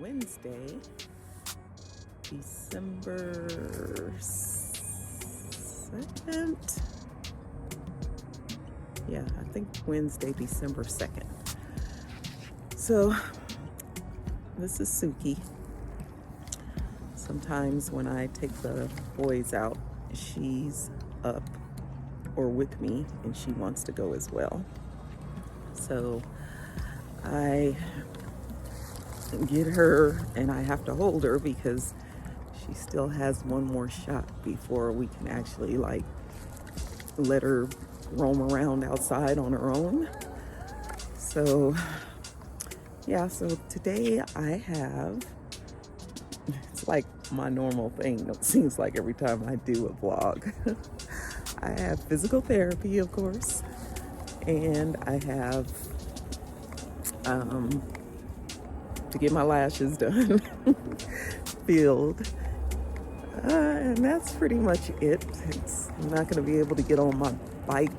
Wednesday, December 2nd. Yeah, I think Wednesday, December 2nd. So this is Suki. Sometimes when I take the boys out, she's up or with me and she wants to go as well. So I get her and I have to hold her because she still has one more shot before we can actually like let her roam around outside on her own. So yeah, so today I have, it's like my normal thing. It seems like every time I do a vlog. I have physical therapy, of course, and I have to get my lashes done, filled, and that's pretty much it. I'm not going to be able to get on my bike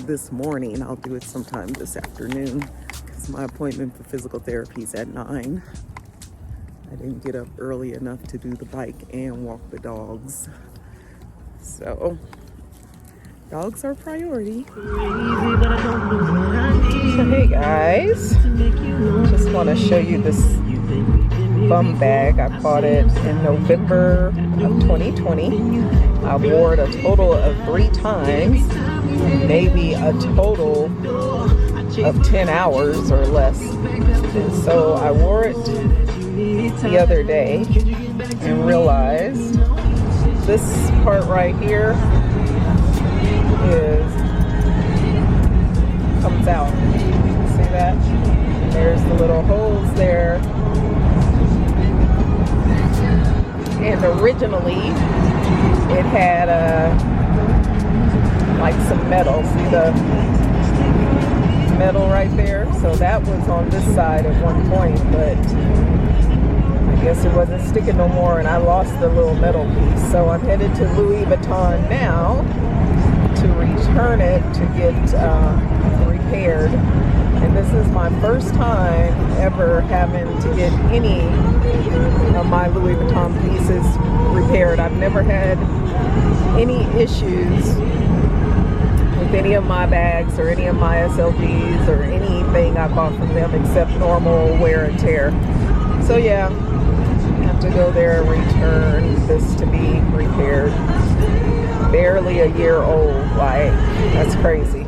this morning. I'll do it sometime this afternoon because my appointment for physical therapy is at 9. I didn't get up early enough to do the bike and walk the dogs. So, dogs are priority. So hey guys, just want to show you this Bumbag. I bought it in November of 2020. I wore it a total of 3 times, maybe a total of 10 hours or less. And so I wore it the other day and realized this part right here comes out. See that? There's the little holes there. And originally it had like some metal. See the metal right there? So that was on this side at one point, but I guess it wasn't sticking no more and I lost the little metal piece. So I'm headed to Louis Vuitton now to return it to get repaired. And this is my first time ever having to get any of my Louis Vuitton pieces repaired. I've never had any issues with any of my bags or any of my SLGs or anything I bought from them except normal wear and tear. So yeah, I have to go there and return this to be repaired. Barely a year old, like, that's crazy.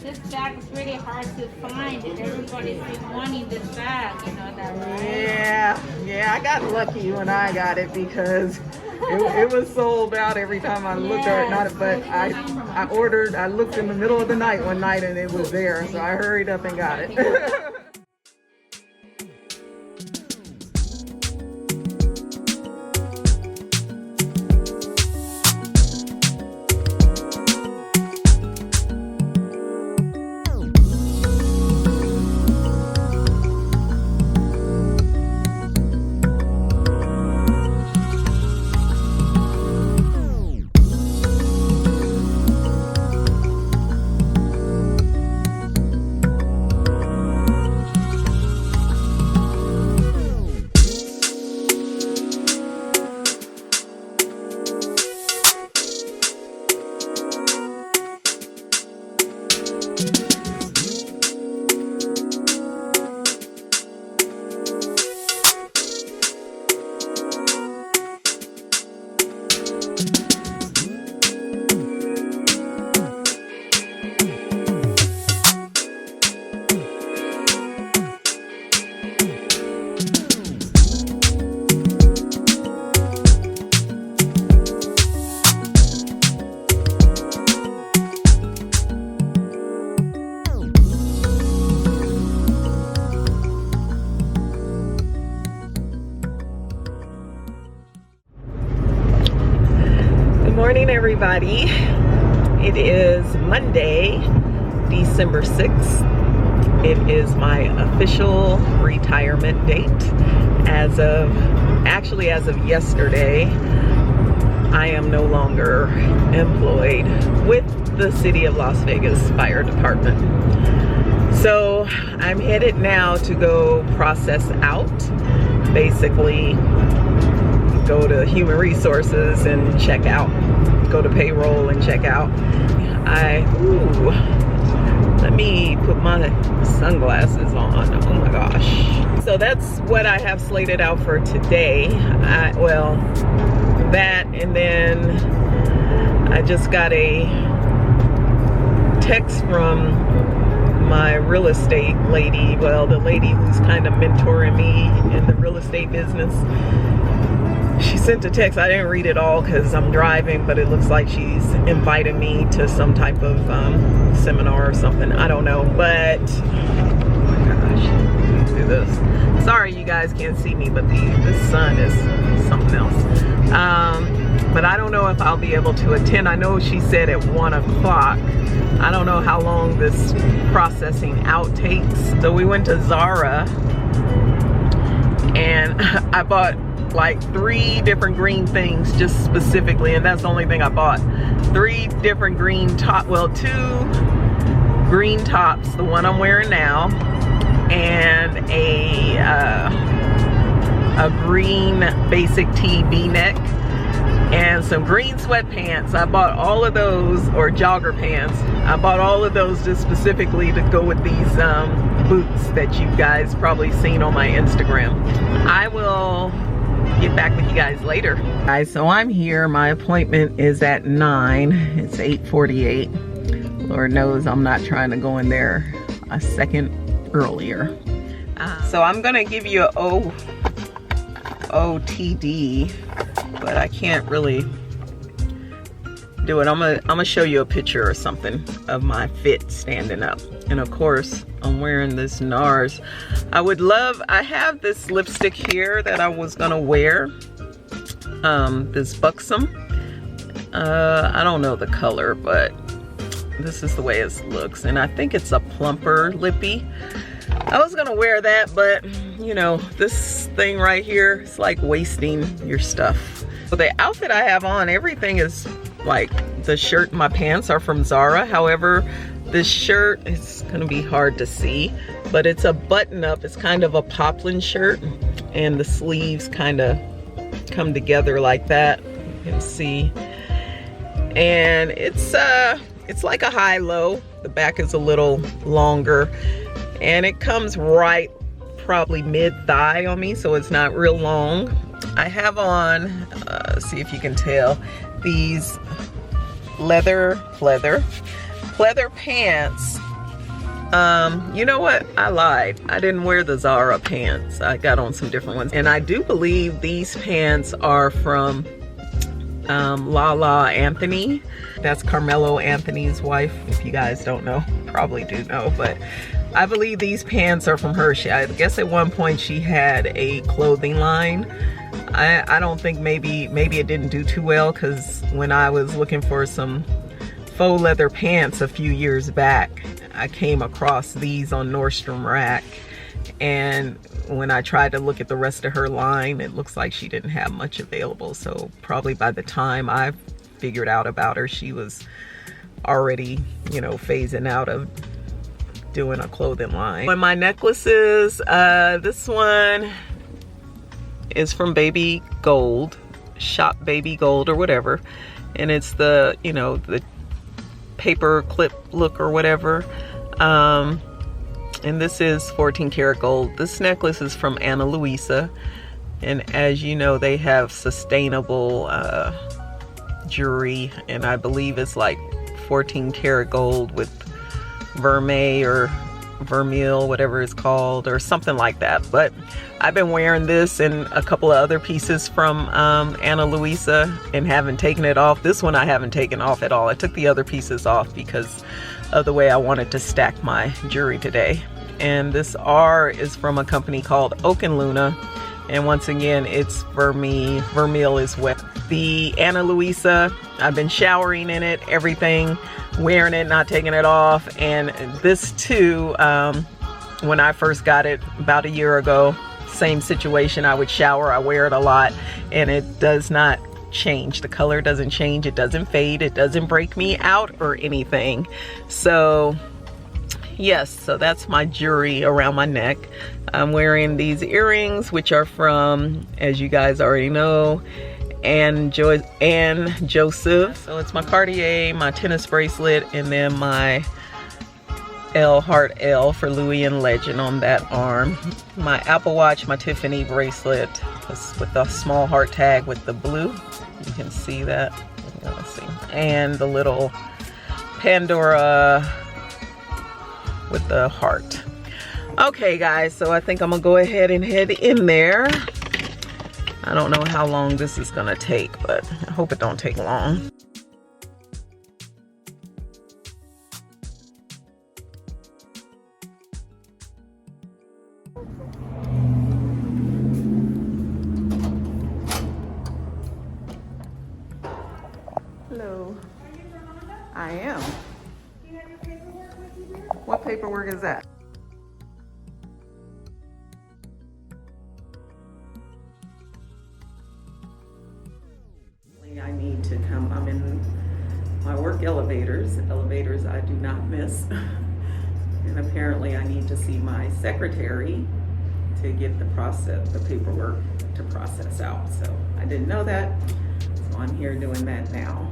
This bag is really hard to find, and everybody's been wanting this bag, you know that, right? Yeah, I got lucky when I got it because it was sold out every time I looked at it. But I ordered, I looked in the middle of the night one night and it was there, so I hurried up and got it. everybody. It is Monday, December 6th. It is my official retirement date. As of yesterday, I am no longer employed with the City of Las Vegas Fire Department. So I'm headed now to go process out, basically go to human resources and check out, go to payroll and check out. Let me put my sunglasses on. Oh my gosh. So that's what I have slated out for today. Well, that, and then I just got a text from my real estate lady, well, the lady who's kind of mentoring me in the real estate business. She sent a text. I didn't read it all because I'm driving, but it looks like she's inviting me to some type of seminar or something. I don't know, but oh my gosh, let me do this. Sorry you guys can't see me, but this sun is something else. But I don't know if I'll be able to attend. I know she said at 1 o'clock. I don't know how long this processing out takes. So we went to Zara and I bought like 3 different green things just specifically, and that's the only thing I bought. 3 different green top, well, 2 green tops, the one I'm wearing now, and a green basic tee v-neck, and some green sweatpants. I bought all of those, or jogger pants. I bought all of those just specifically to go with these boots that you guys probably seen on my Instagram. I will get back with you guys later. Guys, so I'm here. My appointment is at 9. It's 8:48. Lord knows I'm not trying to go in there a second earlier. So I'm gonna give you a OTD, but I can't really do it. I'm gonna show you a picture or something of my fit standing up. And of course, I'm wearing this NARS. I have this lipstick here that I was gonna wear. This Buxom. I don't know the color, but this is the way it looks. And I think it's a plumper lippy. I was gonna wear that, but you know, this thing right here, it's like wasting your stuff. So the outfit I have on, everything is like, the shirt and my pants are from Zara. However, this shirt is gonna be hard to see, but it's a button up. It's kind of a poplin shirt, and the sleeves kind of come together like that. You can see. And it's like a high-low. The back is a little longer, and it comes right probably mid-thigh on me, so it's not real long. I have on, see if you can tell, these leather pants. You know what? I lied. I didn't wear the Zara pants. I got on some different ones. And I do believe these pants are from Lala Anthony. That's Carmelo Anthony's wife. If you guys don't know, probably do know, but I believe these pants are from her. I guess at one point she had a clothing line. I don't think, maybe it didn't do too well, because when I was looking for some faux leather pants a few years back, I came across these on Nordstrom Rack, and when I tried to look at the rest of her line, it looks like she didn't have much available. So probably by the time I figured out about her, she was already, you know, phasing out of doing a clothing line. And my necklaces, this one is from Baby Gold, Shop Baby Gold or whatever, and it's the, you know, the paper clip look or whatever. And this is 14 karat gold. This necklace is from Ana Luisa, and as you know, they have sustainable jewelry, and I believe it's like 14 karat gold with vermeil or vermeil, whatever it's called, or something like that. But I've been wearing this and a couple of other pieces from Ana Luisa and haven't taken it off. This one I haven't taken off at all. I took the other pieces off because of the way I wanted to stack my jewelry today. And this R is from a company called Oak and Luna, and once again it's vermeil is wet. the Ana Luisa. I've been showering in it, everything, wearing it, not taking it off. And this too, when I first got it about a year ago, same situation. I would shower, I wear it a lot, and it does not change. The color doesn't change, it doesn't fade, it doesn't break me out or anything. So yes, so that's my jewelry around my neck. I'm wearing these earrings, which are from, as you guys already know, and Joseph. So it's my Cartier, my tennis bracelet, and then my Heart L for Louis and Legend on that arm. My Apple Watch, my Tiffany bracelet with the small heart tag with the blue. You can see that. Let's see. And the little Pandora with the heart. Okay guys, so I think I'm gonna go ahead and head in there. I don't know how long this is gonna take, but I hope it don't take long. Hello. I am. You have your paperwork with you there? What paperwork is that? I need to come. I'm in my work elevators. Elevators I do not miss. And apparently I need to see my secretary to get the paperwork to process out. So I didn't know that. So I'm here doing that now.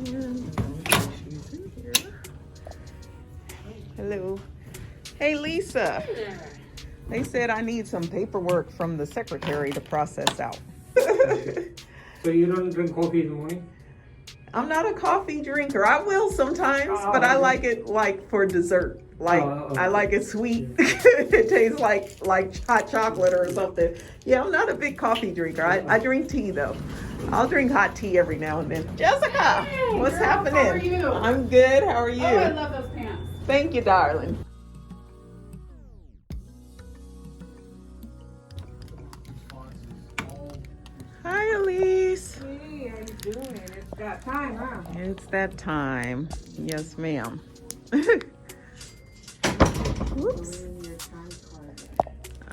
She's in here. Hello. Hey Lisa. Hey there. They said I need some paperwork from the secretary to process out. So you don't drink coffee in the morning? I'm not a coffee drinker. I will sometimes, but I like it like for dessert. Like I like it sweet. It tastes like hot chocolate or something. Yeah, I'm not a big coffee drinker. I drink tea though. I'll drink hot tea every now and then. Jessica, Hey, what's girl, happening? how are you? I'm good. How are you? Oh, I love those pants. Thank you, darling. Hi, Elise. Hey, how you doing? It's that time, huh? It's that time. Yes, ma'am. Whoops.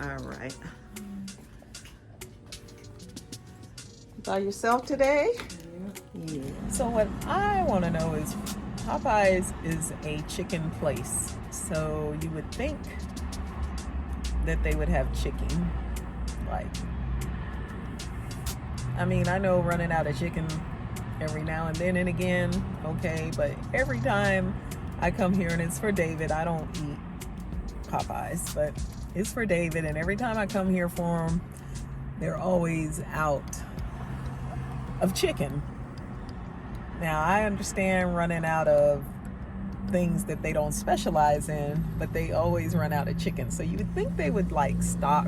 All right. By yourself today? Yeah. So what I want to know is Popeyes is a chicken place. So you would think that they would have chicken. Like, I mean, I know running out of chicken every now and then and again, okay, but every time I come here and it's for David, I don't eat Popeyes, but it's for David, and every time I come here for him, they're always out of chicken. Now, I understand running out of things that they don't specialize in, but they always run out of chicken. So you would think they would like stock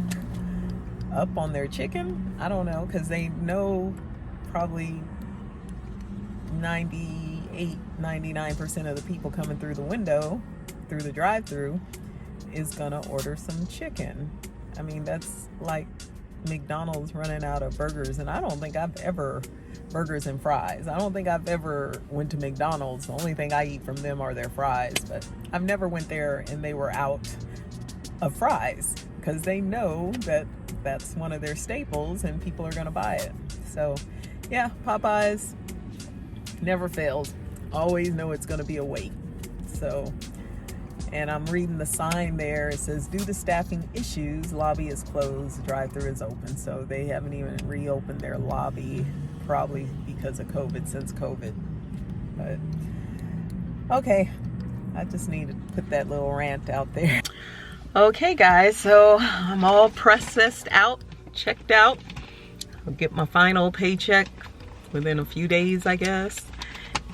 up on their chicken. I don't know, because they know probably 99% of the people coming through the window, through the drive-through, is gonna order some chicken. I mean, that's like McDonald's running out of burgers, and I don't think I've ever burgers and fries. I don't think I've ever went to McDonald's. The only thing I eat from them are their fries, but I've never went there and they were out of fries, because they know that that's one of their staples and people are gonna buy it. So yeah, Popeyes never fails. Always know it's gonna be a wait. So, and I'm reading the sign there. It says, due to staffing issues, lobby is closed, drive-through is open. So they haven't even reopened their lobby, probably because of COVID, since COVID. But okay, I just need to put that little rant out there. Okay guys, so I'm all processed out, checked out. I'll get my final paycheck within a few days, I guess.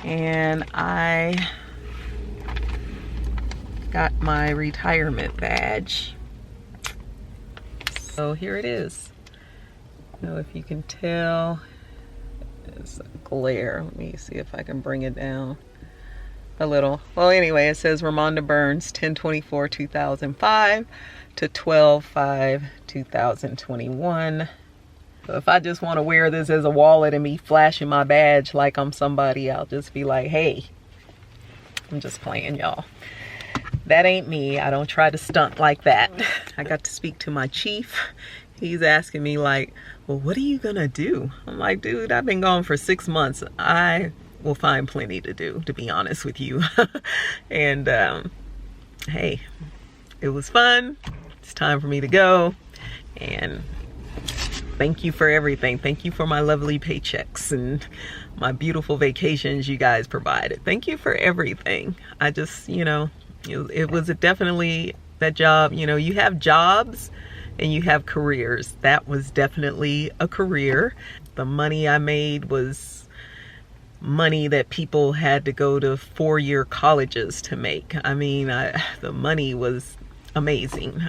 And I got my retirement badge. So here it is. So if you can tell, it's a glare. Let me see if I can bring it down. a little. Well, anyway, it says Ramonda Burns, 10/24/2005 to 12/5/2021. So if I just want to wear this as a wallet and me flashing my badge like I'm somebody, I'll just be like, hey, I'm just playing, y'all. That ain't me. I don't try to stunt like that. I got to speak to my chief. He's asking me like, well, what are you gonna do? I'm like, dude, I've been gone for 6 months. I will find plenty to do, to be honest with you. And hey, it was fun. It's time for me to go. And thank you for everything. Thank you for my lovely paychecks and my beautiful vacations you guys provided. Thank you for everything. I just, you know, it was definitely that job. You know, you have jobs and you have careers. That was definitely a career. The money I made was money that people had to go to 4-year colleges to make. I mean, the money was amazing.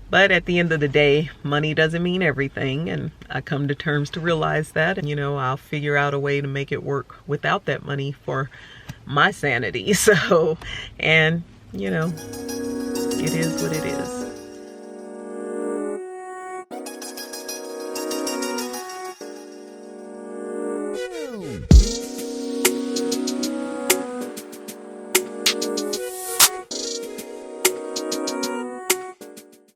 But at the end of the day, money doesn't mean everything, and I come to terms to realize that. And, you know, I'll figure out a way to make it work without that money for my sanity. So, and, you know, it is what it is.